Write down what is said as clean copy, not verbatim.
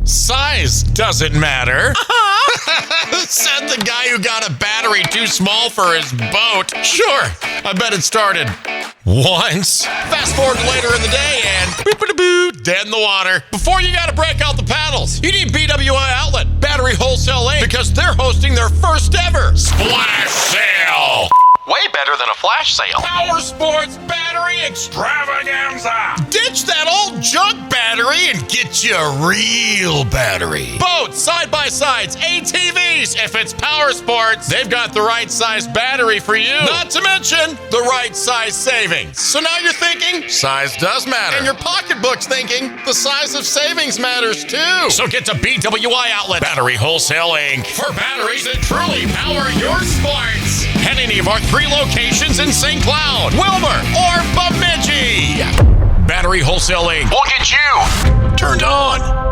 Size doesn't matter. Said the guy who got a battery too small for his boat. Sure, I bet it started once. Fast forward to later in the day and dead in the water. Before you gotta break out the paddles, you need BWI Outlet, Battery Wholesale Inc, because they're hosting their first ever splash sale. Way better than a flash sale. Powersports Battery Extravaganza. Ditch that old junk battery and get you a real battery. Boats, side-by-sides, ATVs. If it's Powersports, they've got the right size battery for you. Not to mention the right size savings. So now you're thinking, size does matter. And your pocketbook's thinking, the size of savings matters too. So get to BWI Outlet, Battery Wholesale Inc. for batteries that truly power your sports. At any of our 3 locations in St. Cloud, Willmar, or Bemidji. Battery Wholesale Inc. will get you turned on.